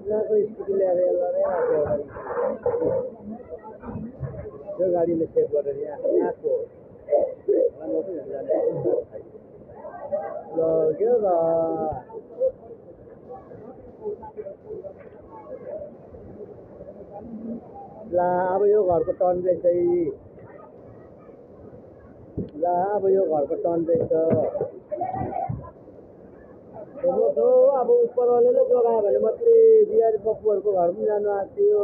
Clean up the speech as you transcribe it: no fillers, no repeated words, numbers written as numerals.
यहाँको स्कुटी ल्याएर यसलाई यो गाडीले सेभ गरेर यहाँको लग्यो ला अब यो घरको टर्न रहेछ ला अब यो घरको टर्न रहेछ अब उपरवाले जोगायो भने मात्रै बिहारी पप्पुहरूको घर पनि जानु आएको थियो